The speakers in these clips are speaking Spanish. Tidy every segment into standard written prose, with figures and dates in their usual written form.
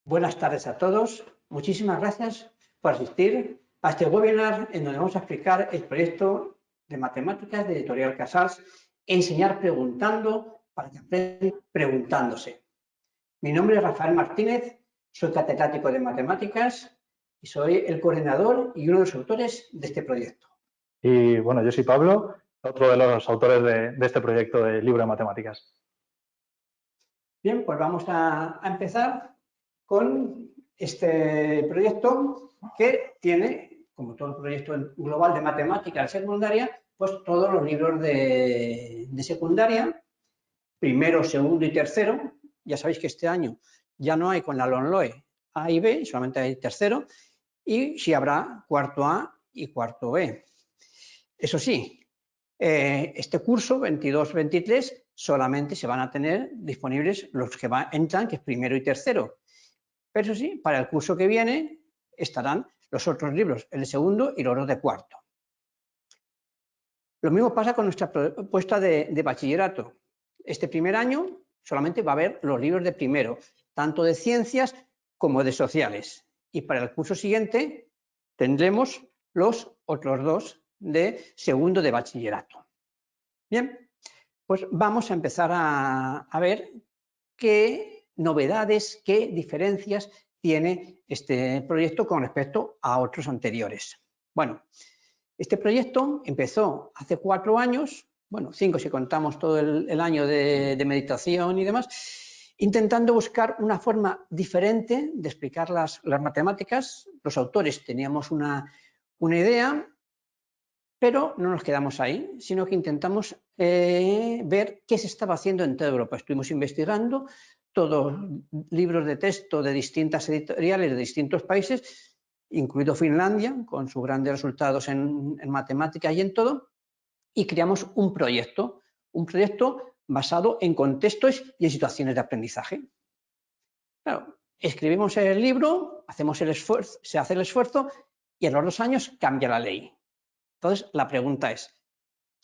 Buenas tardes a todos. Muchísimas gracias por asistir a este webinar en donde vamos a explicar el proyecto de matemáticas de Editorial Casals, Enseñar preguntando para que aprendan preguntándose. Mi nombre es Rafael Martínez, soy catedrático de matemáticas y soy el coordinador y uno de los autores de este proyecto. Y bueno, yo soy Pablo, otro de los autores de este proyecto de libro de matemáticas. Bien, pues vamos a empezar con este proyecto que tiene, como todo el proyecto global de matemáticas secundaria, pues todos los libros de secundaria, primero, segundo y tercero. Ya sabéis que este año ya no hay con la LOMLOE A y B, solamente hay tercero, y sí habrá cuarto A y cuarto B. Eso sí, este curso 22-23 solamente se van a tener disponibles los que entran, que es primero y tercero. Pero eso sí, para el curso que viene estarán los otros libros, el de segundo y los dos de cuarto. Lo mismo pasa con nuestra propuesta de bachillerato. Este primer año solamente va a haber los libros de primero, tanto de ciencias como de sociales. Y para el curso siguiente tendremos los otros dos de segundo de bachillerato. Bien, pues vamos a empezar a ver qué novedades, qué diferencias tiene este proyecto con respecto a otros anteriores. Bueno, este proyecto empezó hace 4 años, bueno, 5 si contamos todo el año de meditación y demás, intentando buscar una forma diferente de explicar las matemáticas. Los autores teníamos una idea, pero no nos quedamos ahí, sino que intentamos ver qué se estaba haciendo en toda Europa. Estuvimos investigando todos libros de texto de distintas editoriales de distintos países, incluido Finlandia, con sus grandes resultados en matemáticas y en todo, y creamos un proyecto basado en contextos y en situaciones de aprendizaje. Claro, escribimos el libro, hacemos el esfuerzo, se hace el esfuerzo y en los 2 años cambia la ley. Entonces, la pregunta es,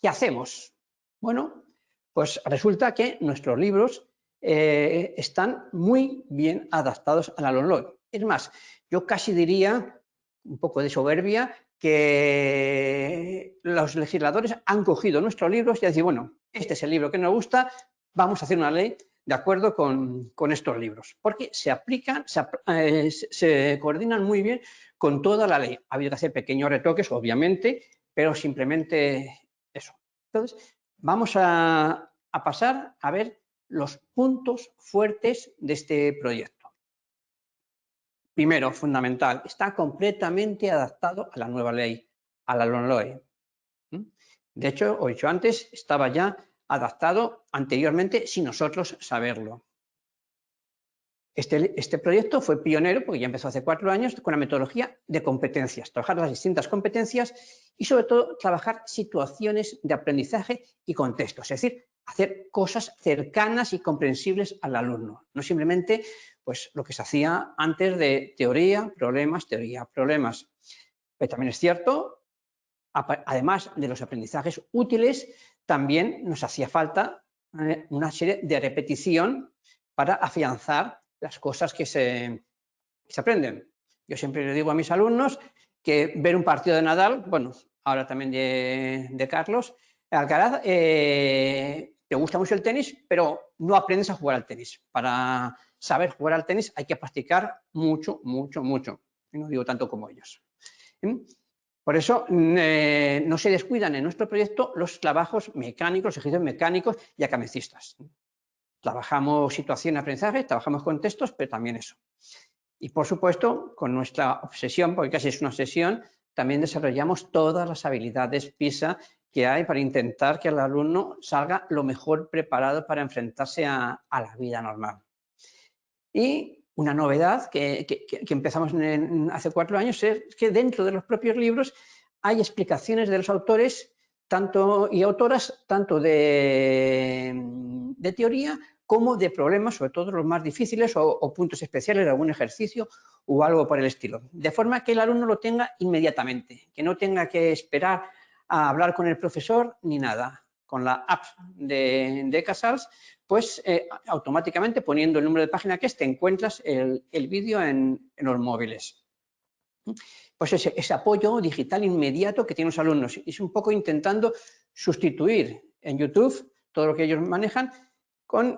¿qué hacemos? Bueno, pues resulta que nuestros libros están muy bien adaptados a la LOMLOE. Es más, yo casi diría, un poco de soberbia, que los legisladores han cogido nuestros libros y han dicho, bueno, este es el libro que nos gusta, vamos a hacer una ley de acuerdo con estos libros, porque se aplican, se coordinan muy bien con toda la ley. Ha habido que hacer pequeños retoques, obviamente, pero simplemente eso. Entonces, vamos a pasar a ver los puntos fuertes de este proyecto. Primero, fundamental, está completamente adaptado a la nueva ley, a la LOMLOE. De hecho, os he dicho antes, estaba ya adaptado anteriormente sin nosotros saberlo. Este proyecto fue pionero porque ya empezó hace 4 años con la metodología de competencias, trabajar las distintas competencias y sobre todo trabajar situaciones de aprendizaje y contextos, es decir, hacer cosas cercanas y comprensibles al alumno, no simplemente pues, lo que se hacía antes de teoría, problemas. Pero también es cierto, además de los aprendizajes útiles, también nos hacía falta una serie de repetición para afianzar las cosas que se aprenden. Yo siempre le digo a mis alumnos que ver un partido de Nadal, bueno, ahora también de Carlos Alcaraz, te gusta mucho el tenis, pero no aprendes a jugar al tenis. Para saber jugar al tenis hay que practicar mucho, mucho, mucho. Y no digo tanto como ellos. Por eso no se descuidan en nuestro proyecto los trabajos mecánicos, los ejercicios mecánicos y academicistas. Trabajamos situación de aprendizaje, trabajamos contextos, pero también eso. Y, por supuesto, con nuestra obsesión, porque casi es una obsesión, también desarrollamos todas las habilidades PISA que hay para intentar que el alumno salga lo mejor preparado para enfrentarse a la vida normal. Y una novedad que empezamos hace 4 años es que dentro de los propios libros hay explicaciones de los autores y autoras, tanto de teoría como de problemas, sobre todo los más difíciles o puntos especiales de algún ejercicio o algo por el estilo. De forma que el alumno lo tenga inmediatamente, que no tenga que esperar a hablar con el profesor ni nada. con la app de Casals, pues automáticamente poniendo el número de página que es, te encuentras el vídeo en los móviles. Pues ese apoyo digital inmediato que tienen los alumnos. Y es un poco intentando sustituir en YouTube todo lo que ellos manejan,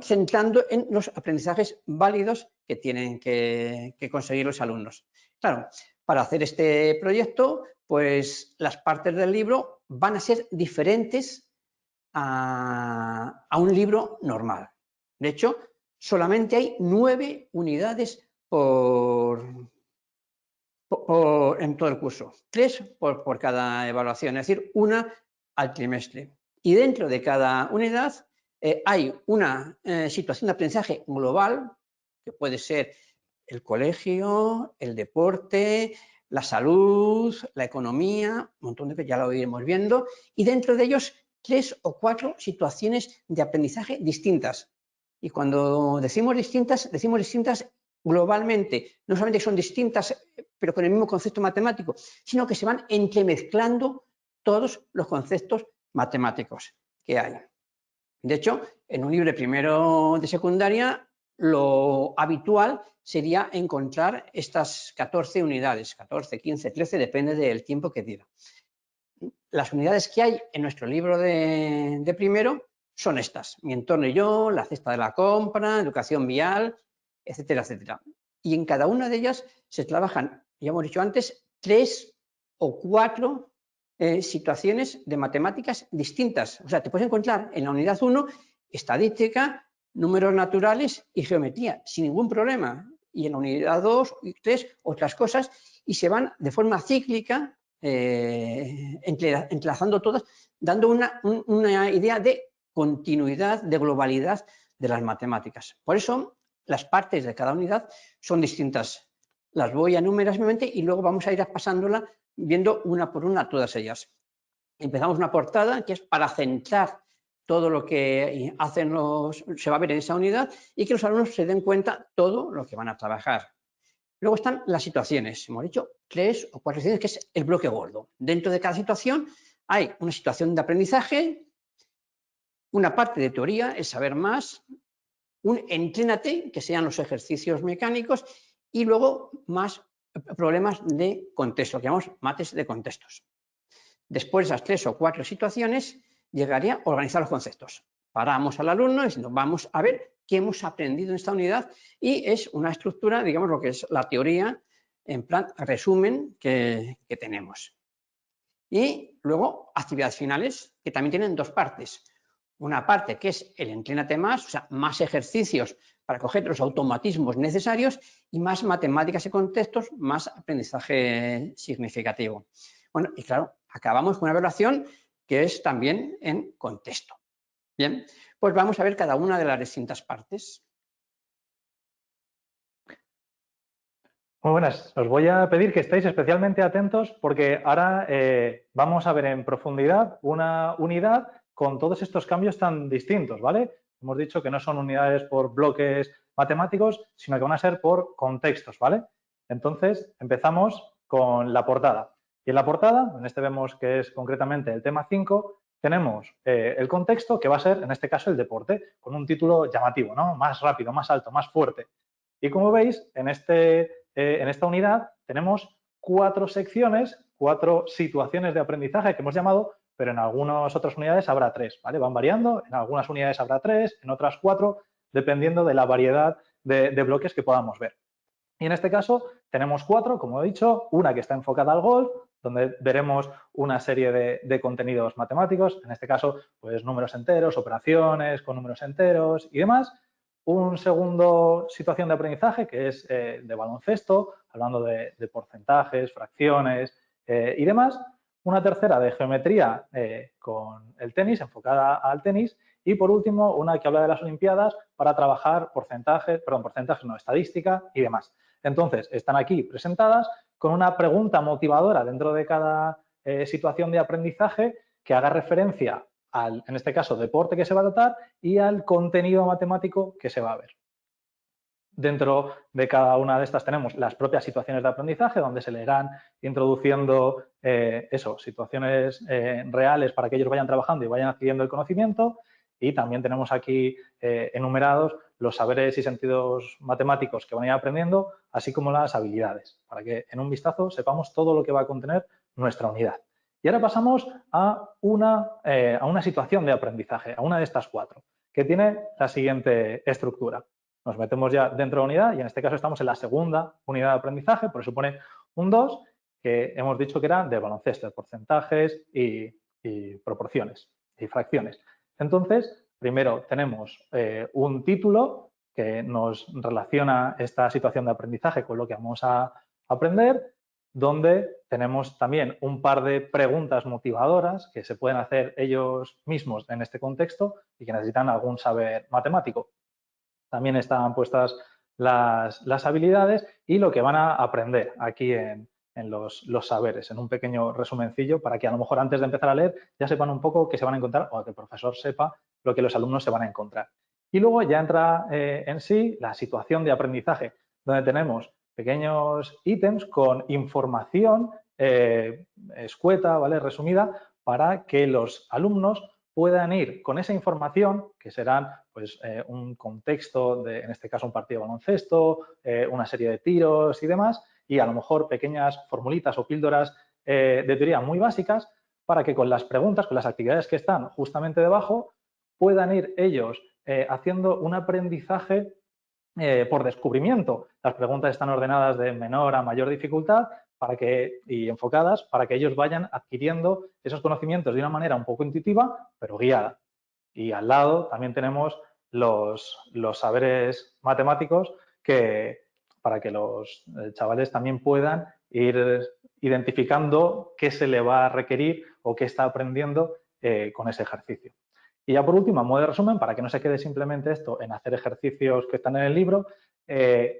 centrando en los aprendizajes válidos que tienen que conseguir los alumnos. Claro, para hacer este proyecto, pues las partes del libro van a ser diferentes a un libro normal. De hecho, solamente hay 9 unidades en todo el curso, 3 por cada evaluación, es decir, una al trimestre. Y dentro de cada unidad hay una situación de aprendizaje global, que puede ser el colegio, el deporte, la salud, la economía, un montón de que ya lo iremos viendo, y dentro de ellos 3 o 4 situaciones de aprendizaje distintas. Y cuando decimos distintas globalmente, no solamente son distintas, pero con el mismo concepto matemático, sino que se van entremezclando todos los conceptos matemáticos que hay. De hecho, en un libro de primero de secundaria, lo habitual sería encontrar estas 14 unidades, 14, 15, 13, depende del tiempo que diera. Las unidades que hay en nuestro libro de primero son estas: Mi entorno y yo, la cesta de la compra, educación vial, etcétera, etcétera. Y en cada una de ellas se trabajan, ya hemos dicho antes, 3 o 4 situaciones de matemáticas distintas. O sea, te puedes encontrar en la unidad 1 estadística, números naturales y geometría, sin ningún problema. Y en la unidad 2 y 3 otras cosas, y se van de forma cíclica entrelazando todas, dando una idea de continuidad, de globalidad de las matemáticas. Por eso, las partes de cada unidad son distintas. Las voy a enumerar y luego vamos a ir pasándola viendo una por una todas ellas. Empezamos una portada que es para centrar todo lo que hacen se va a ver en esa unidad y que los alumnos se den cuenta todo lo que van a trabajar. Luego están las situaciones. Hemos dicho 3 o 4 situaciones, que es el bloque gordo. Dentro de cada situación hay una situación de aprendizaje, una parte de teoría, el saber más, un entrénate, que sean los ejercicios mecánicos, y luego más problemas de contexto, que llamamos mates de contextos. Después de esas 3 o 4 situaciones, llegaría a organizar los conceptos. Paramos al alumno diciendo, vamos a ver qué hemos aprendido en esta unidad, y es una estructura, digamos, lo que es la teoría, en plan resumen que tenemos. Y luego actividades finales, que también tienen 2 partes. Una parte que es el entrénate más, o sea, más ejercicios para coger los automatismos necesarios, y más matemáticas y contextos, más aprendizaje significativo. Bueno, y claro, acabamos con una evaluación que es también en contexto. Bien, pues vamos a ver cada una de las distintas partes. Muy buenas. Os voy a pedir que estéis especialmente atentos porque ahora vamos a ver en profundidad una unidad con todos estos cambios tan distintos, ¿vale? Hemos dicho que no son unidades por bloques matemáticos, sino que van a ser por contextos, ¿vale? Entonces, empezamos con la portada. Y en la portada, en este vemos que es concretamente el tema 5, tenemos el contexto, que va a ser, en este caso, el deporte, con un título llamativo, ¿no? Más rápido, más alto, más fuerte. Y como veis, en esta unidad tenemos 4 secciones, 4 situaciones de aprendizaje que hemos llamado, pero en algunas otras unidades habrá 3, ¿vale? Van variando, en algunas unidades habrá 3, en otras 4, dependiendo de la variedad de bloques que podamos ver. Y en este caso tenemos 4, como he dicho, una que está enfocada al golf, donde veremos una serie de contenidos matemáticos, en este caso, pues números enteros, operaciones con números enteros y demás. Un segundo situación de aprendizaje que es de baloncesto, hablando de porcentajes, fracciones y demás. Una tercera de geometría con el tenis, enfocada al tenis. Y por último, una que habla de las Olimpiadas para trabajar estadística y demás. Entonces, están aquí presentadas con una pregunta motivadora dentro de cada situación de aprendizaje que haga referencia al, en este caso, deporte que se va a tratar y al contenido matemático que se va a ver. Dentro de cada una de estas tenemos las propias situaciones de aprendizaje, donde se le irán introduciendo situaciones reales para que ellos vayan trabajando y vayan adquiriendo el conocimiento. Y también tenemos aquí enumerados los saberes y sentidos matemáticos que van a ir aprendiendo, así como las habilidades, para que en un vistazo sepamos todo lo que va a contener nuestra unidad. Y ahora pasamos a una situación de aprendizaje, a una de estas 4, que tiene la siguiente estructura. Nos metemos ya dentro de la unidad y en este caso estamos en la segunda unidad de aprendizaje, por eso supone un 2, que hemos dicho que era de baloncesto, de porcentajes y proporciones y fracciones. Entonces, primero tenemos un título que nos relaciona esta situación de aprendizaje con lo que vamos a aprender, donde tenemos también un par de preguntas motivadoras que se pueden hacer ellos mismos en este contexto y que necesitan algún saber matemático. También están puestas las habilidades y lo que van a aprender aquí en los saberes, en un pequeño resumencillo para que a lo mejor antes de empezar a leer ya sepan un poco qué se van a encontrar o que el profesor sepa lo que los alumnos se van a encontrar. Y luego ya entra en sí la situación de aprendizaje, donde tenemos pequeños ítems con información escueta, ¿vale? Resumida, para que los alumnos puedan ir con esa información, que serán pues, un contexto de, en este caso, un partido de baloncesto, una serie de tiros y demás, y a lo mejor pequeñas formulitas o píldoras de teoría muy básicas para que con las preguntas, con las actividades que están justamente debajo, puedan ir ellos haciendo un aprendizaje por descubrimiento. Las preguntas están ordenadas de menor a mayor dificultad y enfocadas para que ellos vayan adquiriendo esos conocimientos de una manera un poco intuitiva, pero guiada. Y al lado también tenemos los saberes matemáticos para que los chavales también puedan ir identificando qué se le va a requerir o qué está aprendiendo con ese ejercicio. Y ya por último, a modo de resumen, para que no se quede simplemente esto en hacer ejercicios que están en el libro,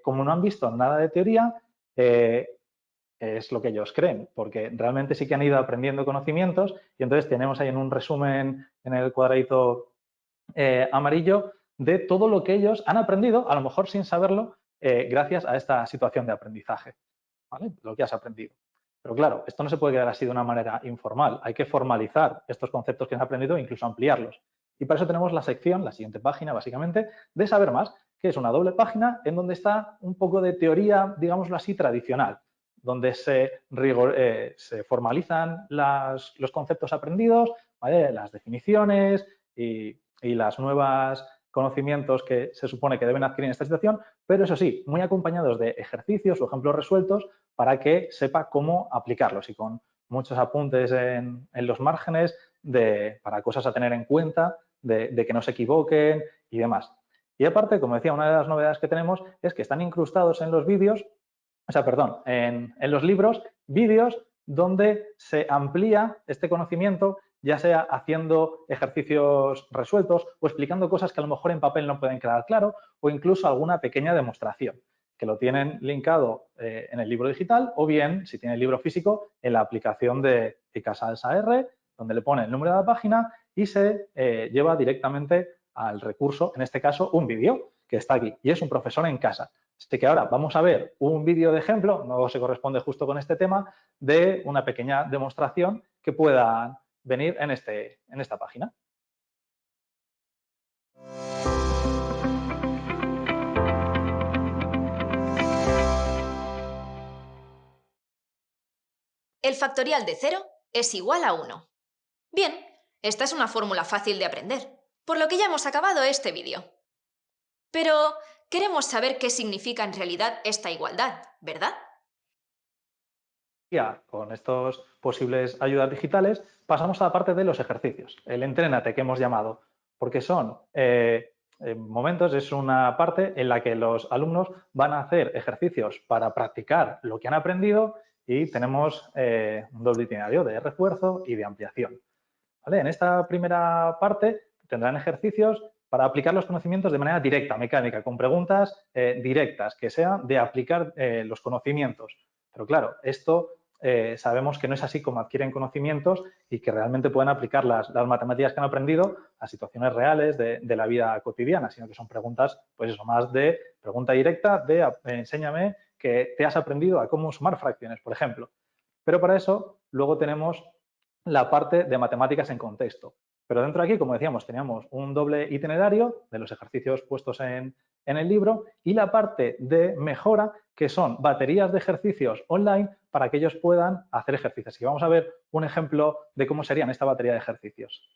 como no han visto nada de teoría, es lo que ellos creen, porque realmente sí que han ido aprendiendo conocimientos y entonces tenemos ahí en un resumen en el cuadradito amarillo de todo lo que ellos han aprendido, a lo mejor sin saberlo, gracias a esta situación de aprendizaje, ¿vale? Lo que has aprendido. Pero claro, esto no se puede quedar así de una manera informal. Hay que formalizar estos conceptos que han aprendido e incluso ampliarlos. Y para eso tenemos la sección, la siguiente página, básicamente, de saber más, que es una doble página en donde está un poco de teoría, digámoslo así, tradicional, donde se formalizan los conceptos aprendidos, ¿vale? Las definiciones y las nuevas conocimientos que se supone que deben adquirir en esta situación, pero eso sí, muy acompañados de ejercicios o ejemplos resueltos para que sepa cómo aplicarlos y con muchos apuntes en los márgenes para cosas a tener en cuenta, de que no se equivoquen y demás. Y aparte, como decía, una de las novedades que tenemos es que están incrustados en los vídeos, en los libros, vídeos donde se amplía este conocimiento, ya sea haciendo ejercicios resueltos o explicando cosas que a lo mejor en papel no pueden quedar claro o incluso alguna pequeña demostración, que lo tienen linkado en el libro digital o bien, si tiene el libro físico, en la aplicación de Icasalsa R, donde le pone el número de la página y se lleva directamente al recurso, en este caso, un vídeo que está aquí y es un profesor en casa. Así que ahora vamos a ver un vídeo de ejemplo, no se corresponde justo con este tema, de una pequeña demostración que pueda venir en esta página. El factorial de 0 es igual a 1. Bien, esta es una fórmula fácil de aprender, por lo que ya hemos acabado este vídeo. Pero queremos saber qué significa en realidad esta igualdad, ¿verdad? Ya, con estos posibles ayudas digitales pasamos a la parte de los ejercicios, el entrénate que hemos llamado, porque son momentos, es una parte en la que los alumnos van a hacer ejercicios para practicar lo que han aprendido y tenemos un doble itinerario de refuerzo y de ampliación. ¿Vale? En esta primera parte tendrán ejercicios para aplicar los conocimientos de manera directa, mecánica, con preguntas directas, que sean de aplicar los conocimientos. Pero claro, esto sabemos que no es así como adquieren conocimientos y que realmente pueden aplicar las matemáticas que han aprendido a situaciones reales de la vida cotidiana, sino que son preguntas, pues eso, más de pregunta directa de enséñame que te has aprendido a cómo sumar fracciones, por ejemplo. Pero para eso luego tenemos la parte de matemáticas en contexto. Pero dentro de aquí, como decíamos, teníamos un doble itinerario de los ejercicios puestos en el libro y la parte de mejora, que son baterías de ejercicios online para que ellos puedan hacer ejercicios. Y vamos a ver un ejemplo de cómo serían esta batería de ejercicios.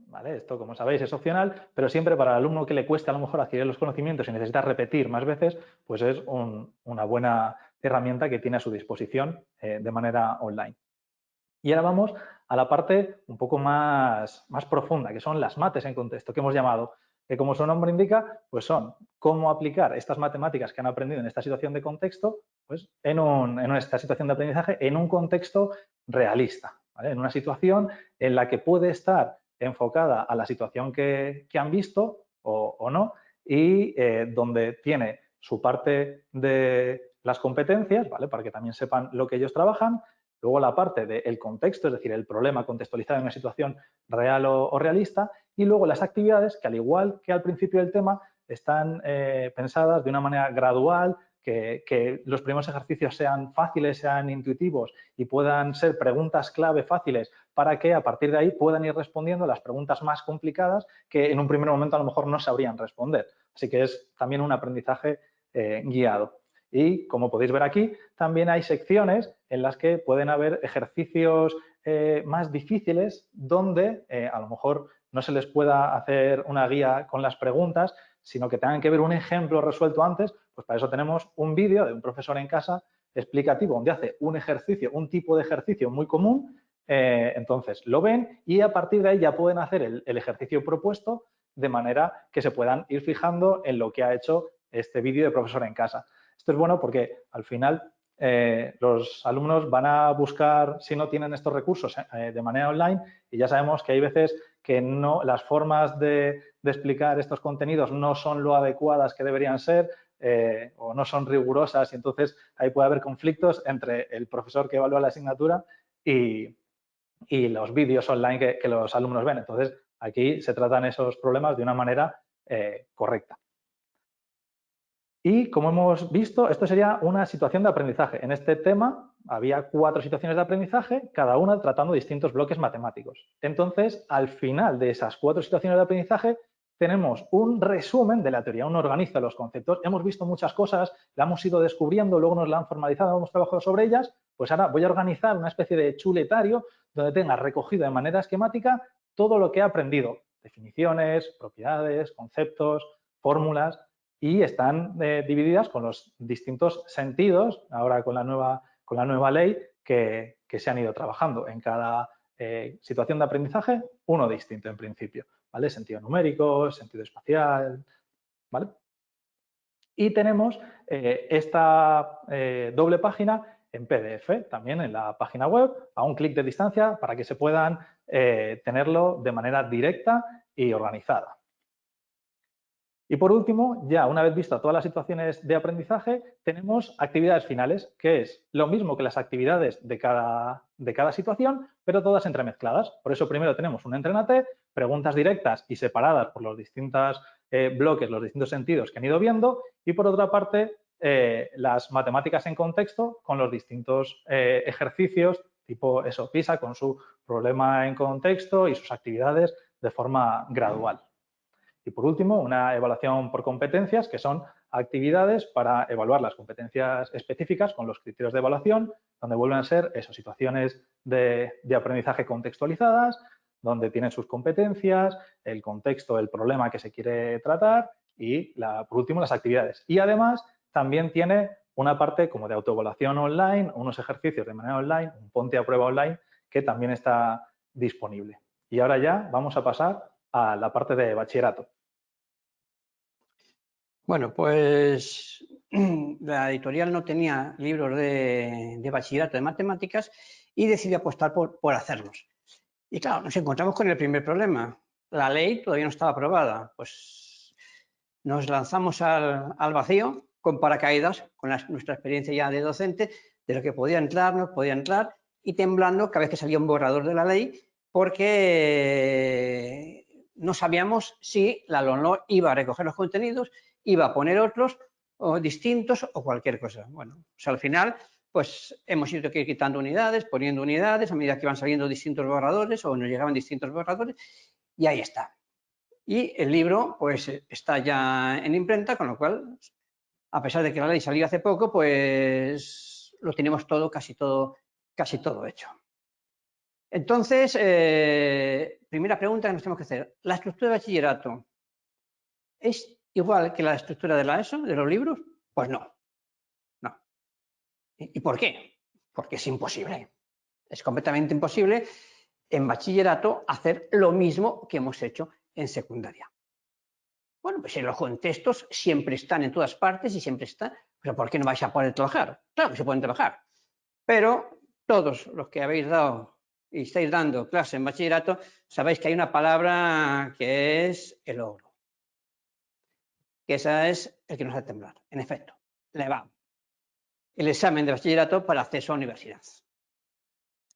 ¿Vale? Esto, como sabéis, es opcional, pero siempre para el alumno que le cueste a lo mejor adquirir los conocimientos y necesita repetir más veces, pues es una buena herramienta que tiene a su disposición de manera online. Y ahora vamos a la parte un poco más profunda, que son las mates en contexto, que hemos llamado, que como su nombre indica, pues son cómo aplicar estas matemáticas que han aprendido en esta situación de contexto, pues en esta situación de aprendizaje en un contexto realista, ¿vale? En una situación en la que puede estar enfocada a la situación que han visto o no y donde tiene su parte de las competencias, ¿vale? Para que también sepan lo que ellos trabajan. Luego la parte del contexto, es decir, el problema contextualizado en una situación real o realista. Y luego las actividades que, al igual que al principio del tema, están pensadas de una manera gradual, que los primeros ejercicios sean fáciles, sean intuitivos y puedan ser preguntas clave fáciles para que a partir de ahí puedan ir respondiendo las preguntas más complicadas que en un primer momento a lo mejor no sabrían responder. Así que es también un aprendizaje guiado. Y como podéis ver aquí, también hay secciones en las que pueden haber ejercicios más difíciles donde a lo mejor no se les pueda hacer una guía con las preguntas, sino que tengan que ver un ejemplo resuelto antes. Pues para eso tenemos un vídeo de un profesor en casa explicativo donde hace un ejercicio, un tipo de ejercicio muy común. Entonces lo ven y a partir de ahí ya pueden hacer el ejercicio propuesto de manera que se puedan ir fijando en lo que ha hecho este vídeo de profesor en casa. Esto es bueno porque al final los alumnos van a buscar, si no tienen estos recursos, de manera online, y ya sabemos que hay veces que no, las formas de explicar estos contenidos no son lo adecuadas que deberían ser o no son rigurosas, y entonces ahí puede haber conflictos entre el profesor que evalúa la asignatura y los vídeos online que los alumnos ven. Entonces, aquí se tratan esos problemas de una manera correcta. Y como hemos visto, esto sería una situación de aprendizaje. En este tema había 4 situaciones de aprendizaje, cada una tratando distintos bloques matemáticos. Entonces, al final de esas 4 situaciones de aprendizaje, tenemos un resumen de la teoría, un organiza los conceptos. Hemos visto muchas cosas, la hemos ido descubriendo, luego nos la han formalizado, hemos trabajado sobre ellas. Pues ahora voy a organizar una especie de chuletario donde tenga recogido de manera esquemática todo lo que he aprendido. Definiciones, propiedades, conceptos, fórmulas. Y están divididas con los distintos sentidos, ahora con la nueva ley, que se han ido trabajando. En cada situación de aprendizaje, uno distinto en principio, ¿vale? Sentido numérico, sentido espacial, ¿vale? Y tenemos esta doble página en PDF, también en la página web, a un clic de distancia para que se puedan tenerlo de manera directa y organizada. Y por último, ya una vez visto todas las situaciones de aprendizaje, tenemos actividades finales, que es lo mismo que las actividades de cada situación, pero todas entremezcladas. Por eso primero tenemos un entrenate, preguntas directas y separadas por los distintos bloques, los distintos sentidos que han ido viendo, y por otra parte las matemáticas en contexto con los distintos ejercicios, tipo eso, PISA, con su problema en contexto y sus actividades de forma gradual. Y por último, una evaluación por competencias, que son actividades para evaluar las competencias específicas con los criterios de evaluación, donde vuelven a ser esas situaciones de aprendizaje contextualizadas, donde tienen sus competencias, el contexto, el problema que se quiere tratar y, por último, las actividades. Y además, también tiene una parte como de autoevaluación online, unos ejercicios de manera online, un ponte a prueba online, que también está disponible. Y ahora ya vamos a pasar a la parte de bachillerato. Bueno, pues la editorial no tenía libros de bachillerato de matemáticas y decidió apostar por hacerlos. Y claro, nos encontramos con el primer problema. La ley todavía no estaba aprobada. Pues nos lanzamos al vacío con paracaídas, con nuestra experiencia ya de docente, de lo que podía entrar, no podía entrar, y temblando cada vez que salía un borrador de la ley, porque no sabíamos si la LOMLOE iba a recoger los contenidos, iba a poner otros o distintos o cualquier cosa. Bueno, pues al final pues hemos ido quitando unidades, poniendo unidades a medida que iban saliendo distintos borradores o nos llegaban distintos borradores, y ahí está. Y el libro pues está ya en imprenta, con lo cual, a pesar de que la ley salió hace poco, pues lo tenemos todo, casi todo hecho. Entonces, primera pregunta que nos tenemos que hacer. ¿La estructura de bachillerato es igual que la estructura de la ESO, de los libros? Pues no. No. ¿Y por qué? Porque es imposible. Es completamente imposible en bachillerato hacer lo mismo que hemos hecho en secundaria. Bueno, pues en los contextos siempre están en todas partes y siempre están. ¿Pero por qué no vais a poder trabajar? Claro que se pueden trabajar. Pero todos los que habéis dado y estáis dando clase en bachillerato, sabéis que hay una palabra que es el logro. Que esa es el que nos hace temblar. En efecto, la EBAU. El examen de bachillerato para acceso a la universidad.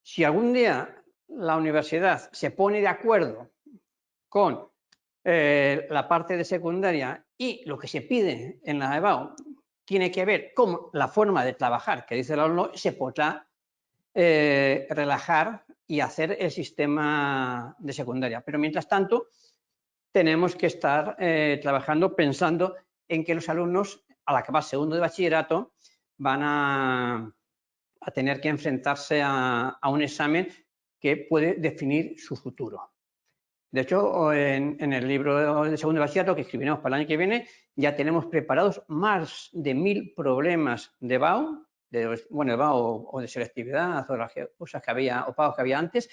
Si algún día la universidad se pone de acuerdo con la parte de secundaria y lo que se pide en la EBAU tiene que ver con la forma de trabajar que dice la LOMLOE, se podrá relajar y hacer el sistema de secundaria. Pero mientras tanto, tenemos que estar trabajando pensando en que los alumnos, al acabar segundo de bachillerato, van a tener que enfrentarse a un examen que puede definir su futuro. De hecho, en el libro de segundo de bachillerato que escribiremos para el año que viene, ya tenemos preparados más de 1000 problemas de BAU, de BAU o de selectividad, o las cosas que había, o pagos que había antes,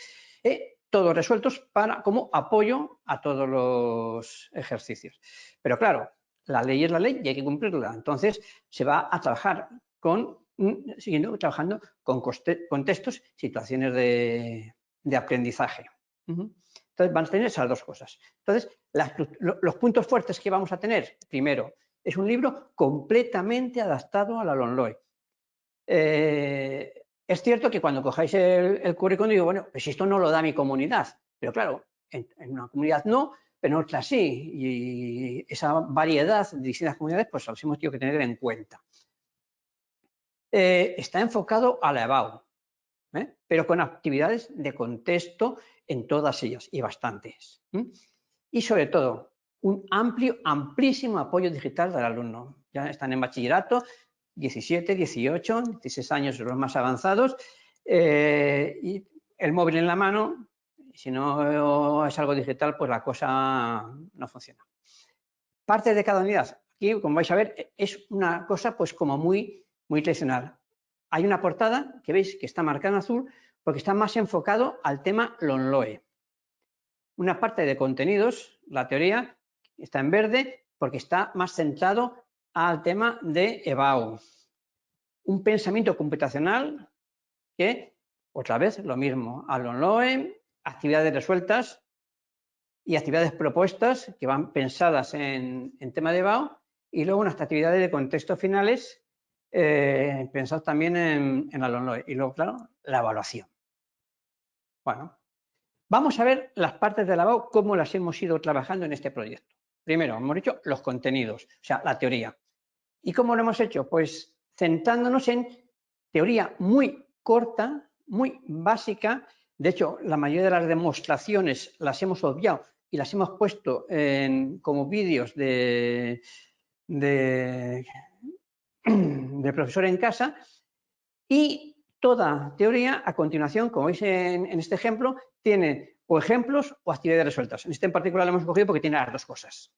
todos resueltos como apoyo a todos los ejercicios. Pero claro, la ley es la ley y hay que cumplirla. Entonces, se va a trabajar siguiendo trabajando con contextos, situaciones de aprendizaje. Entonces, van a tener esas dos cosas. Entonces, los puntos fuertes que vamos a tener, primero, es un libro completamente adaptado a la LOMLOE. Es cierto que cuando cojáis el currículum digo, bueno, pues esto no lo da mi comunidad, pero claro, en una comunidad no, pero en otra sí, y esa variedad de distintas comunidades pues las hemos tenido que tener en cuenta. Está enfocado a la EBAU, pero con actividades de contexto en todas ellas, y bastantes. Y sobre todo, un amplísimo apoyo digital del alumno. Ya están en bachillerato, 17, 18, 16 años los más avanzados, y el móvil en la mano, si no es algo digital, pues la cosa no funciona. Parte de cada unidad. Aquí, como vais a ver, es una cosa pues como muy tradicional. Hay una portada que veis que está marcada en azul porque está más enfocado al tema LOMLOE. Una parte de contenidos, la teoría, está en verde porque está más centrado al tema de EBAU. Un pensamiento computacional que, otra vez, lo mismo, a LOMLOE, actividades resueltas y actividades propuestas que van pensadas en tema de EBAU, y luego unas actividades de contexto finales pensadas también en la LOMLOE. Y luego, claro, la evaluación. Bueno, vamos a ver las partes de la EBAU, cómo las hemos ido trabajando en este proyecto. Primero, hemos dicho los contenidos, o sea, la teoría. ¿Y cómo lo hemos hecho? Pues centrándonos en teoría muy corta, muy básica. De hecho, la mayoría de las demostraciones las hemos obviado y las hemos puesto como vídeos de profesor en casa. Y toda teoría, a continuación, como veis en este ejemplo, tiene o ejemplos o actividades resueltas. En este en particular lo hemos cogido porque tiene las dos cosas.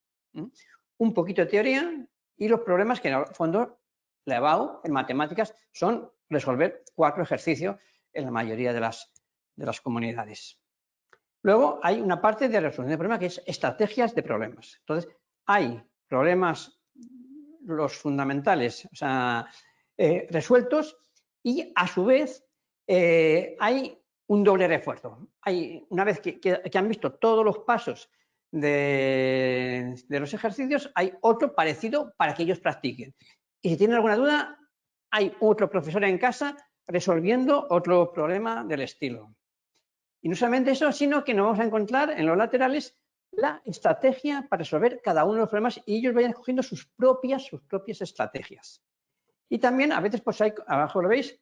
Un poquito de teoría y los problemas que en el fondo la EBAU en matemáticas son resolver 4 ejercicios en la mayoría de las comunidades. Luego hay una parte de resolución de problemas que es estrategias de problemas. Entonces, hay problemas, los fundamentales, o sea, resueltos, y a su vez hay un doble refuerzo. Una vez que han visto todos los pasos de los ejercicios hay otro parecido para que ellos practiquen. Y si tienen alguna duda, hay otro profesor en casa resolviendo otro problema del estilo. Y no solamente eso, sino que nos vamos a encontrar en los laterales la estrategia para resolver cada uno de los problemas y ellos vayan escogiendo sus propias estrategias. Y también a veces, pues hay, abajo lo veis,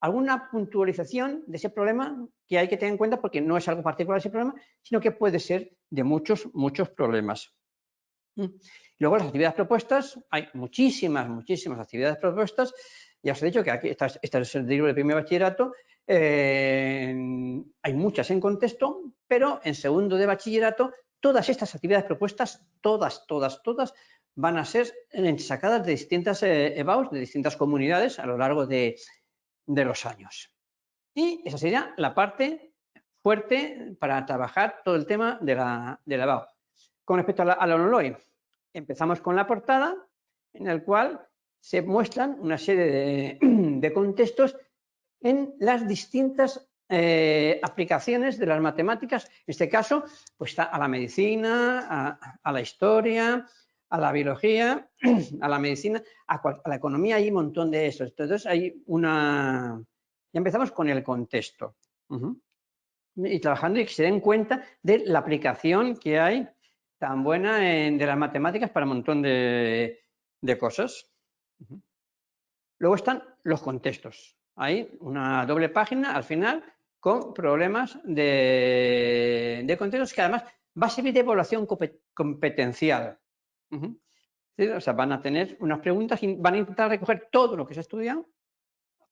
alguna puntualización de ese problema que hay que tener en cuenta porque no es algo particular de ese problema, sino que puede ser de muchos problemas. Luego las actividades propuestas, hay muchísimas actividades propuestas. Ya os he dicho que aquí este es el libro de primer bachillerato, hay muchas en contexto, pero en segundo de bachillerato todas estas actividades propuestas, todas van a ser sacadas de distintas EBAUs, de distintas comunidades a lo largo de los años. Y esa sería la parte fuerte para trabajar todo el tema de la EBAU. Con respecto a la ONLOE, empezamos con la portada, en el cual se muestran una serie de contextos en las distintas aplicaciones de las matemáticas. En este caso, pues está a la medicina, a la historia, a la biología, a la medicina, a la economía, hay un montón de eso. Entonces, hay una... Ya empezamos con el contexto. Y trabajando y que se den cuenta de la aplicación que hay tan buena de las matemáticas para un montón de cosas. Luego están los contextos. Hay una doble página al final con problemas de contextos que además va a servir de evaluación competencial. ¿Sí? O sea, van a tener unas preguntas y van a intentar recoger todo lo que se ha estudiado,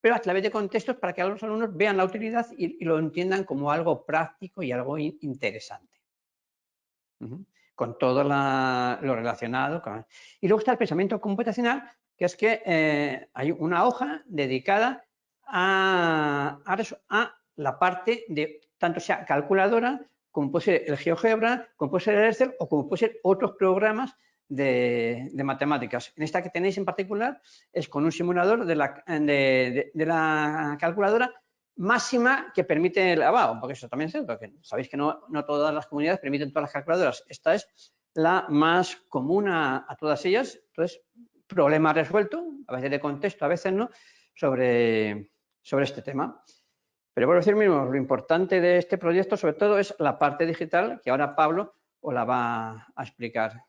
pero a través de contextos para que los alumnos vean la utilidad y lo entiendan como algo práctico y algo interesante. Con todo lo relacionado. Y luego está el pensamiento computacional, que es que hay una hoja dedicada a la parte de, tanto sea calculadora, como puede ser el GeoGebra, como puede ser el Excel o como puede ser otros programas de matemáticas. En esta que tenéis en particular es con un simulador de la calculadora máxima que permite el EBAU, porque eso también es cierto, que sabéis que no todas las comunidades permiten todas las calculadoras. Esta es la más común a todas ellas. Entonces, problema resuelto, a veces de contexto, a veces no, sobre este tema. Pero por decir mismo, lo importante de este proyecto, sobre todo, es la parte digital, que ahora Pablo os la va a explicar.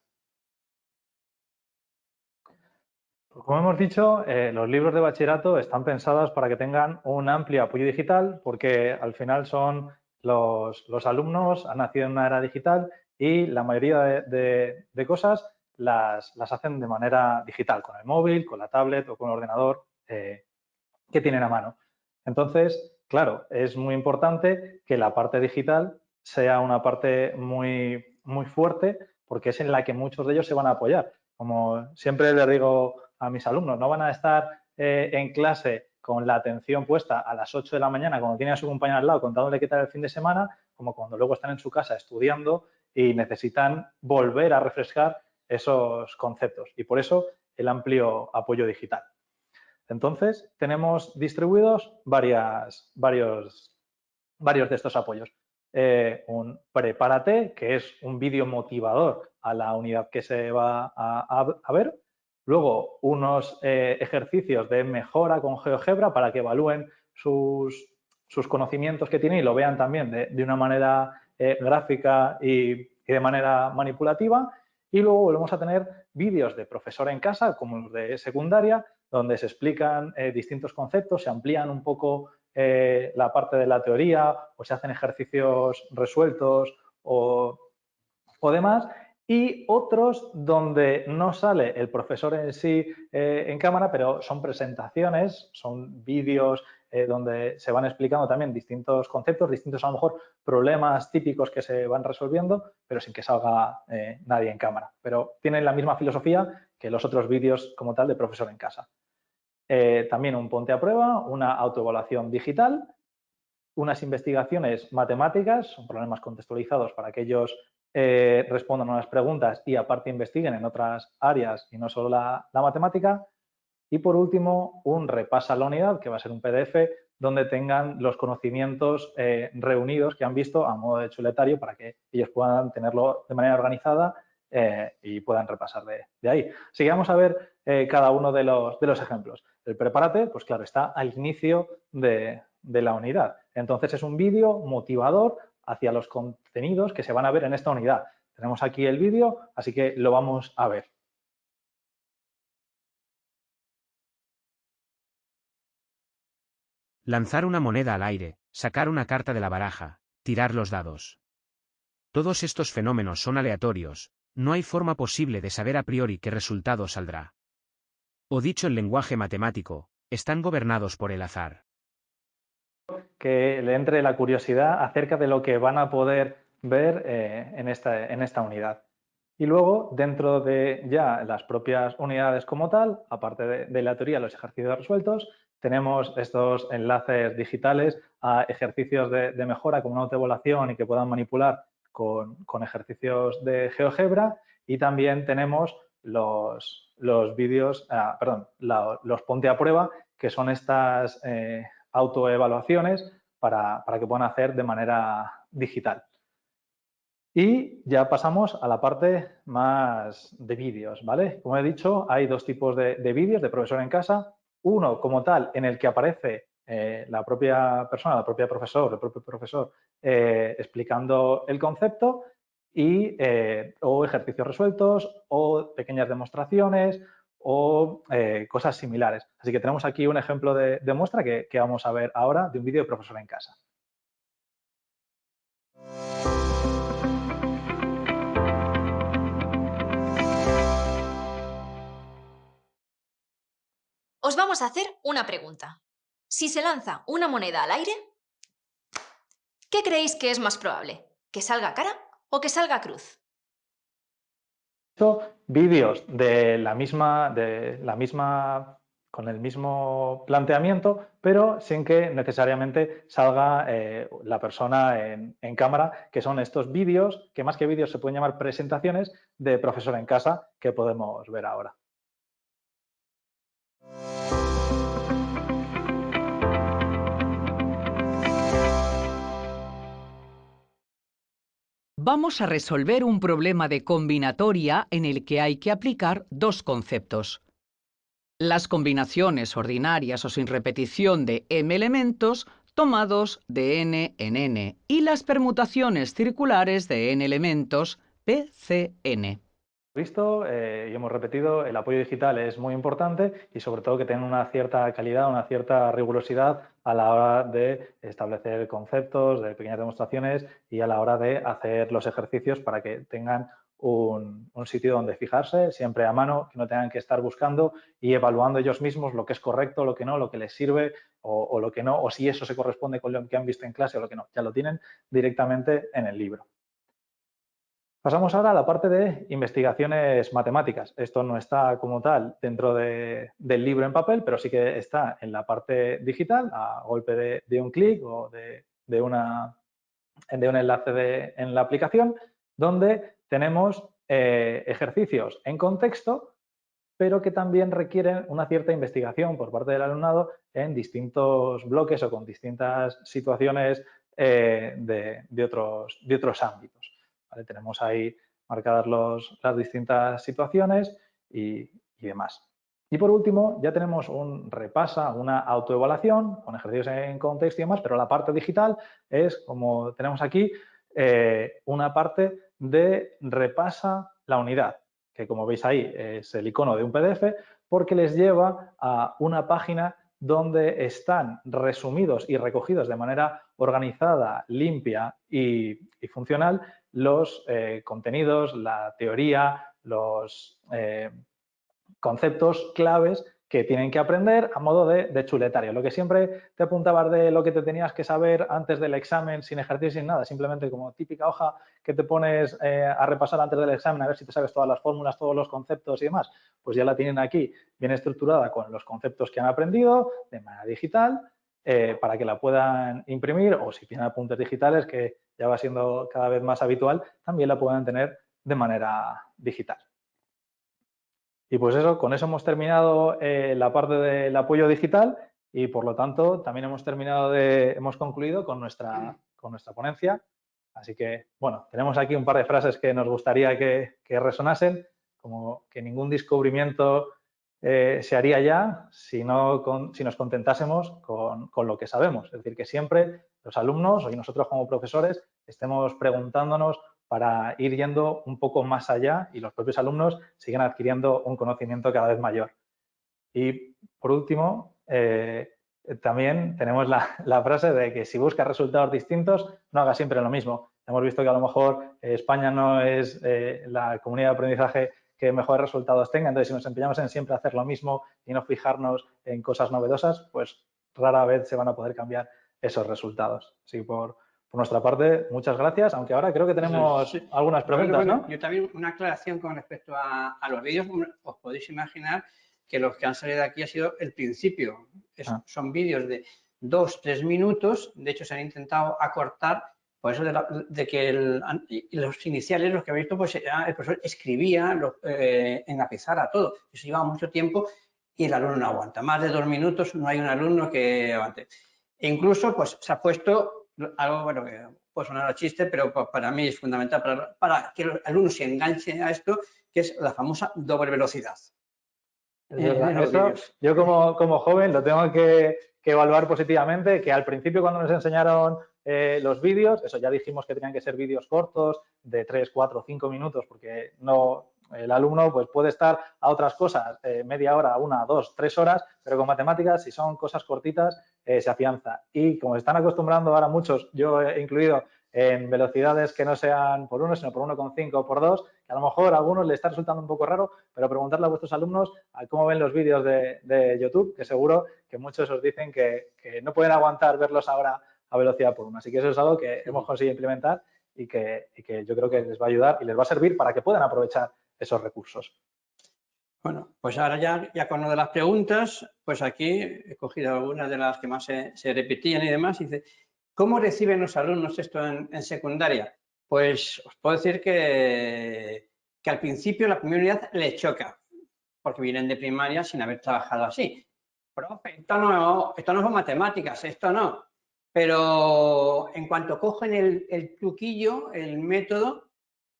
Como hemos dicho, los libros de bachillerato están pensados para que tengan un amplio apoyo digital, porque al final son los alumnos han nacido en una era digital y la mayoría de cosas las hacen de manera digital, con el móvil, con la tablet o con el ordenador que tienen a mano. Entonces, claro, es muy importante que la parte digital sea una parte muy fuerte, porque es en la que muchos de ellos se van a apoyar. Como siempre les digo a mis alumnos, no van a estar en clase con la atención puesta a las 8 de la mañana cuando tienen a su compañero al lado contándole qué tal el fin de semana, como cuando luego están en su casa estudiando y necesitan volver a refrescar esos conceptos. Y por eso el amplio apoyo digital. Entonces, tenemos distribuidos varios de estos apoyos. Un prepárate, que es un vídeo motivador a la unidad que se va a ver. Luego, unos ejercicios de mejora con GeoGebra para que evalúen sus conocimientos que tienen y lo vean también de una manera gráfica y de manera manipulativa. Y luego volvemos a tener vídeos de profesor en casa, como los de secundaria, donde se explican distintos conceptos, se amplían un poco la parte de la teoría o se hacen ejercicios resueltos o demás, y otros donde no sale el profesor en sí en cámara, pero son presentaciones, son vídeos donde se van explicando también distintos conceptos, distintos a lo mejor problemas típicos que se van resolviendo, pero sin que salga nadie en cámara. Pero tienen la misma filosofía que los otros vídeos como tal de profesor en casa. También un ponte a prueba, una autoevaluación digital, unas investigaciones matemáticas, son problemas contextualizados para que ellos respondan a las preguntas y aparte investiguen en otras áreas y no solo la matemática. Y por último, un repaso a la unidad, que va a ser un PDF donde tengan los conocimientos reunidos que han visto a modo de chuletario para que ellos puedan tenerlo de manera organizada y puedan repasar de ahí. Así que vamos a ver cada uno de los ejemplos. El prepárate, pues claro, está al inicio de la unidad. Entonces es un vídeo motivador hacia los contenidos que se van a ver en esta unidad. Tenemos aquí el vídeo, así que lo vamos a ver. Lanzar una moneda al aire, sacar una carta de la baraja, tirar los dados. Todos estos fenómenos son aleatorios, no hay forma posible de saber a priori qué resultado saldrá. O dicho en lenguaje matemático, están gobernados por el azar. Que le entre la curiosidad acerca de lo que van a poder ver en esta unidad. Y luego, dentro de ya las propias unidades como tal, aparte de la teoría, los ejercicios resueltos, tenemos estos enlaces digitales a ejercicios de mejora como una autoevaluación y que puedan manipular con ejercicios de GeoGebra, y también tenemos los vídeos, los ponte a prueba, que son estas autoevaluaciones para que puedan hacer de manera digital. Y ya pasamos a la parte más de vídeos, ¿vale? Como he dicho, hay dos tipos de vídeos de profesor en casa. Uno como tal, en el que aparece la propia persona, el propio profesor explicando el concepto o ejercicios resueltos o pequeñas demostraciones o cosas similares. Así que tenemos aquí un ejemplo de muestra que vamos a ver ahora de un vídeo de profesor en casa. Os vamos a hacer una pregunta. Si se lanza una moneda al aire, ¿qué creéis que es más probable? ¿Que salga cara o que salga cruz? Vídeos de la misma, con el mismo planteamiento, pero sin que necesariamente salga la persona en cámara, que son estos vídeos, que más que vídeos se pueden llamar presentaciones de profesor en casa, que podemos ver ahora. Vamos a resolver un problema de combinatoria en el que hay que aplicar dos conceptos. Las combinaciones ordinarias o sin repetición de m elementos tomados de n en n y las permutaciones circulares de n elementos PCN. Visto y hemos repetido, el apoyo digital es muy importante y sobre todo que tenga una cierta calidad, una cierta rigurosidad a la hora de establecer conceptos, de pequeñas demostraciones y a la hora de hacer los ejercicios para que tengan un sitio donde fijarse, siempre a mano, que no tengan que estar buscando y evaluando ellos mismos lo que es correcto, lo que no, lo que les sirve o lo que no, o si eso se corresponde con lo que han visto en clase o lo que no. Ya lo tienen directamente en el libro. Pasamos ahora a la parte de investigaciones matemáticas. Esto no está como tal dentro del libro en papel, pero sí que está en la parte digital, a golpe de un clic o de un enlace en la aplicación, donde tenemos ejercicios en contexto, pero que también requieren una cierta investigación por parte del alumnado en distintos bloques o con distintas situaciones de otros ámbitos. ¿Vale? Tenemos ahí marcadas las distintas situaciones y demás. Y por último, ya tenemos una autoevaluación con ejercicios en contexto y demás, pero la parte digital es, como tenemos aquí, una parte de repasa la unidad, que como veis ahí es el icono de un PDF, porque les lleva a una página donde están resumidos y recogidos de manera organizada, limpia y funcional los contenidos, la teoría, los conceptos claves que tienen que aprender a modo de chuletario. Lo que siempre te apuntabas de lo que te tenías que saber antes del examen, sin ejercicio, sin nada, simplemente como típica hoja que te pones a repasar antes del examen a ver si te sabes todas las fórmulas, todos los conceptos y demás, pues ya la tienen aquí bien estructurada con los conceptos que han aprendido de manera digital para que la puedan imprimir, o si tienen apuntes digitales, que ya va siendo cada vez más habitual, también la puedan tener de manera digital. Y pues eso, con eso hemos terminado la parte del apoyo digital y por lo tanto también hemos concluido con nuestra ponencia. Así que, bueno, tenemos aquí un par de frases que nos gustaría que resonasen, como que ningún descubrimiento se haría ya si nos contentásemos con lo que sabemos. Es decir, que siempre los alumnos y nosotros como profesores estemos preguntándonos para ir yendo un poco más allá y los propios alumnos sigan adquiriendo un conocimiento cada vez mayor. Y, por último, también tenemos la frase de que si buscas resultados distintos, no hagas siempre lo mismo. Hemos visto que a lo mejor España no es la comunidad de aprendizaje que mejores resultados tenga, entonces si nos empeñamos en siempre hacer lo mismo y no fijarnos en cosas novedosas, pues rara vez se van a poder cambiar esos resultados. Así que por nuestra parte, muchas gracias, aunque ahora creo que tenemos algunas preguntas, ¿no? Yo también una aclaración con respecto a los vídeos. Os podéis imaginar que los que han salido de aquí ha sido el principio. Son vídeos de 2-3 minutos, de hecho se han intentado acortar, por eso de que los iniciales, los que habéis visto, pues el profesor escribía en la pizarra todo. Eso llevaba mucho tiempo y el alumno no aguanta. Más de 2 minutos no hay un alumno que aguante. E incluso pues se ha puesto algo, bueno, que puede sonar a chiste, pero para mí es fundamental para que el alumno se enganche a esto, que es la famosa doble velocidad. Es verdad. Eso, yo como joven lo tengo que evaluar positivamente, que al principio cuando nos enseñaron los vídeos, eso ya dijimos que tenían que ser vídeos cortos de 3, 4, 5 minutos, porque no, el alumno pues puede estar a otras cosas media hora, 1, 2, 3 horas, pero con matemáticas, si son cosas cortitas, se afianza. Y como se están acostumbrando ahora muchos, yo he incluido en velocidades que no sean por 1, sino por 1,5 o por 2, que a lo mejor a algunos les está resultando un poco raro, pero preguntarle a vuestros alumnos a cómo ven los vídeos de YouTube, que seguro que muchos os dicen que no pueden aguantar verlos ahora a velocidad por 1. Así que eso es algo que hemos conseguido implementar y que yo creo que les va a ayudar y les va a servir para que puedan aprovechar esos recursos. Bueno, pues ahora ya con lo de las preguntas, pues aquí he cogido algunas de las que más se repetían y demás. Y dice, ¿cómo reciben los alumnos esto en secundaria? Pues os puedo decir que al principio la primera unidad les choca, porque vienen de primaria sin haber trabajado así. Profe, esto no son matemáticas, esto no. Pero en cuanto cogen el truquillo, el método,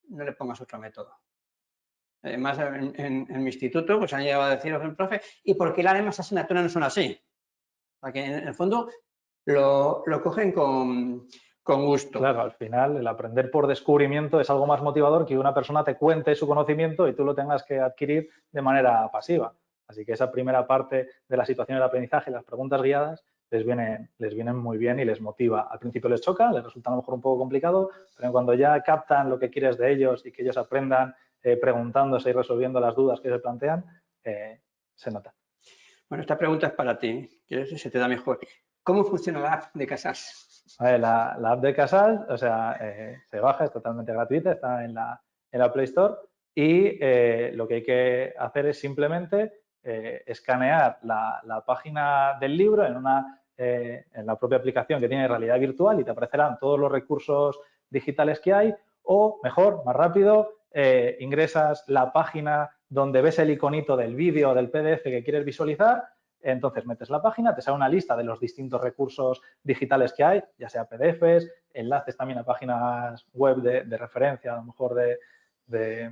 no le pongas otro método. Además, en mi instituto pues han llegado a decir el profe, ¿y por qué las demás asignaturas no son así? Porque en el fondo lo cogen con gusto. Claro, al final el aprender por descubrimiento es algo más motivador que una persona te cuente su conocimiento y tú lo tengas que adquirir de manera pasiva. Así que esa primera parte de la situación del aprendizaje, las preguntas guiadas, les vienen muy bien y les motiva. Al principio les choca, les resulta a lo mejor un poco complicado, pero cuando ya captan lo que quieres de ellos y que ellos aprendan preguntándose y resolviendo las dudas que se plantean, se nota. Bueno, esta pregunta es para ti, que se te da mejor. ¿Cómo funciona la app de Casals? La app de Casals, o sea, se baja, es totalmente gratuita, está en la Play Store y lo que hay que hacer es simplemente escanear la página del libro en la propia aplicación que tiene realidad virtual y te aparecerán todos los recursos digitales que hay o, mejor, más rápido, ingresas la página donde ves el iconito del vídeo o del PDF que quieres visualizar. Entonces metes la página, te sale una lista de los distintos recursos digitales que hay, ya sea PDFs, enlaces también a páginas web de referencia, a lo mejor de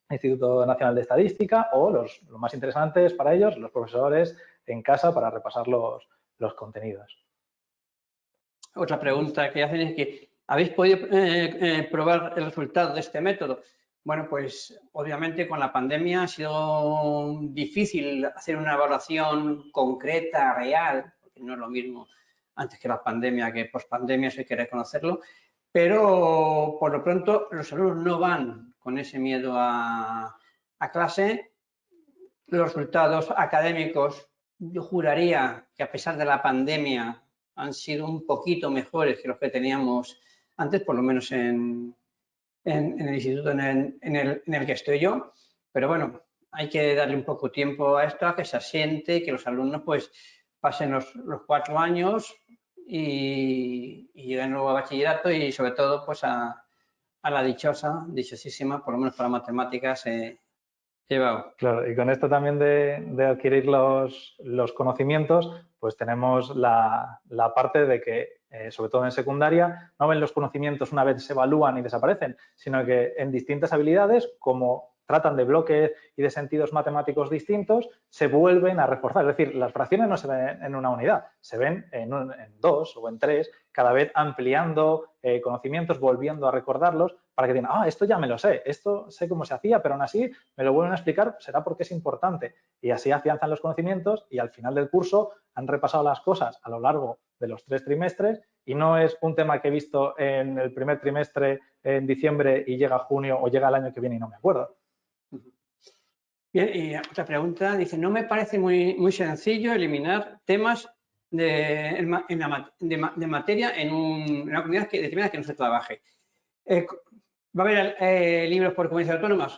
Instituto Nacional de Estadística o los más interesantes para ellos, los profesores en casa para repasar los contenidos. Otra pregunta que hacen es que ¿habéis podido probar el resultado de este método? Bueno, pues obviamente con la pandemia ha sido difícil hacer una evaluación concreta, real, porque no es lo mismo antes que la pandemia que post-pandemia, eso hay que reconocerlo, pero por lo pronto los alumnos no van con ese miedo a clase. Los resultados académicos, yo juraría que a pesar de la pandemia han sido un poquito mejores que los que teníamos antes, por lo menos en el instituto en el que estoy yo, pero bueno, hay que darle un poco tiempo a esto, a que se asiente, que los alumnos pues pasen los 4 años y lleguen luego a bachillerato y sobre todo pues a la dichosísima, por lo menos para matemáticas, llevado. Claro, y con esto también de adquirir los conocimientos, pues pues tenemos la parte de que, sobre todo en secundaria, no ven los conocimientos una vez se evalúan y desaparecen, sino que en distintas habilidades, como tratan de bloques y de sentidos matemáticos distintos, se vuelven a reforzar. Es decir, las fracciones no se ven en una unidad, se ven en 2 o en 3, cada vez ampliando conocimientos, volviendo a recordarlos para que digan, esto ya me lo sé, esto sé cómo se hacía, pero aún así me lo vuelven a explicar, será porque es importante. Y así afianzan los conocimientos y al final del curso han repasado las cosas a lo largo de los 3 trimestres y no es un tema que he visto en el primer trimestre en diciembre y llega junio o llega el año que viene y no me acuerdo. Bien, y otra pregunta, dice, no me parece muy sencillo eliminar temas de materia en una comunidad determinada que no se trabaje. ¿Va a haber libros por comunidades autónomas?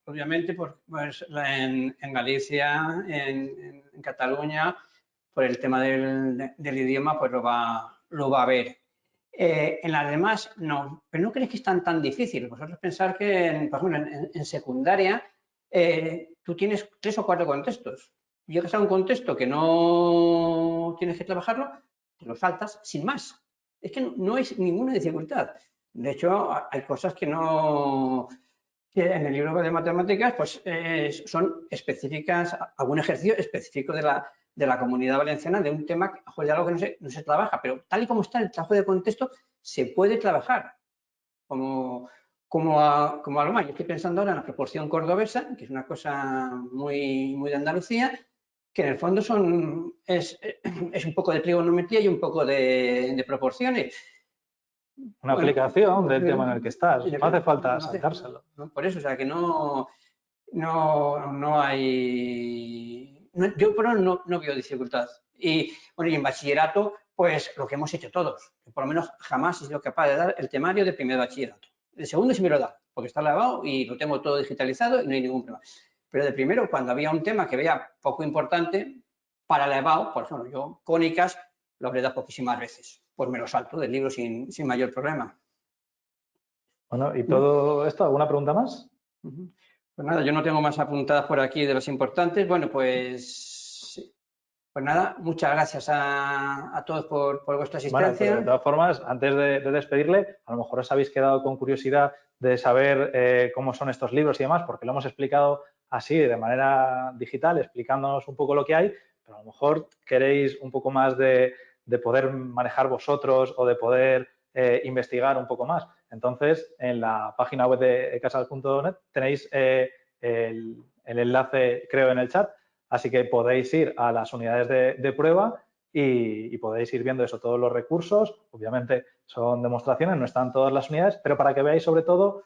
Obviamente, pues, en Galicia, en Cataluña, por el tema del idioma, pues lo va a haber. En las demás, no. Pero ¿no crees que es tan difícil? Vosotros pensar que, por ejemplo, en secundaria, tú tienes 3 o 4 contextos. Llegas a un contexto que no tienes que trabajarlo, te lo saltas sin más. Es que no es ninguna dificultad. De hecho, hay cosas que no... que en el libro de matemáticas pues, son específicas, algún ejercicio específico de la Comunidad Valenciana, de un tema, de algo que no se trabaja, pero tal y como está el trabajo de contexto, se puede trabajar como algo más. Yo estoy pensando ahora en la proporción cordobesa, que es una cosa muy de Andalucía, que en el fondo es un poco de trigonometría y un poco de proporciones. Una aplicación del tema en el que estás. No hace falta saltárselo. Por eso, o sea, que no hay... yo por lo menos no veo dificultad. Y, bueno, y en bachillerato, pues lo que hemos hecho todos. Que por lo menos jamás he sido capaz de dar el temario de primer bachillerato. El segundo sí me lo da, porque está lavado y lo tengo todo digitalizado y no hay ningún problema. Pero de primero, cuando había un tema que veía poco importante, para el EBAU, por ejemplo, yo cónicas lo habré dado poquísimas veces. Pues me lo salto del libro sin mayor problema. Bueno, ¿y todo esto? ¿Alguna pregunta más? Pues nada, yo no tengo más apuntadas por aquí de las importantes. Bueno, pues nada, muchas gracias a todos por vuestra asistencia. Bueno, pero de todas formas, antes de despedirle, a lo mejor os habéis quedado con curiosidad de saber cómo son estos libros y demás, porque lo hemos explicado así, de manera digital, explicándonos un poco lo que hay, pero a lo mejor queréis un poco más de poder manejar vosotros o de poder investigar un poco más. Entonces, en la página web de ecasal.net tenéis el enlace, creo, en el chat, así que podéis ir a las unidades de prueba y podéis ir viendo eso, todos los recursos. Obviamente son demostraciones, no están todas las unidades, pero para que veáis sobre todo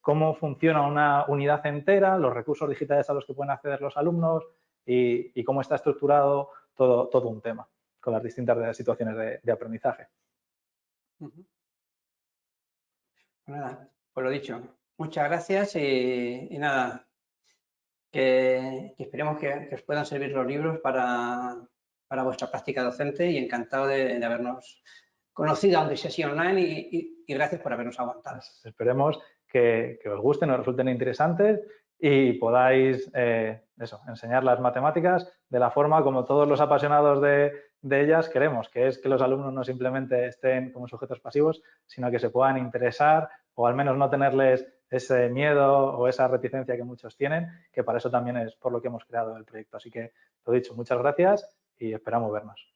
cómo funciona una unidad entera, los recursos digitales a los que pueden acceder los alumnos y cómo está estructurado todo un tema con las distintas situaciones de aprendizaje. Pues nada, pues lo dicho, muchas gracias y nada, que esperemos que os puedan servir los libros para vuestra práctica docente y encantado de habernos conocido, aunque sea así online, y gracias por habernos aguantado. Esperemos que os gusten, os resulten interesantes y podáis enseñar las matemáticas de la forma como todos los apasionados de ellas queremos, que es que los alumnos no simplemente estén como sujetos pasivos, sino que se puedan interesar o al menos no tenerles ese miedo o esa reticencia que muchos tienen, que para eso también es por lo que hemos creado el proyecto. Así que, lo dicho, muchas gracias y esperamos vernos.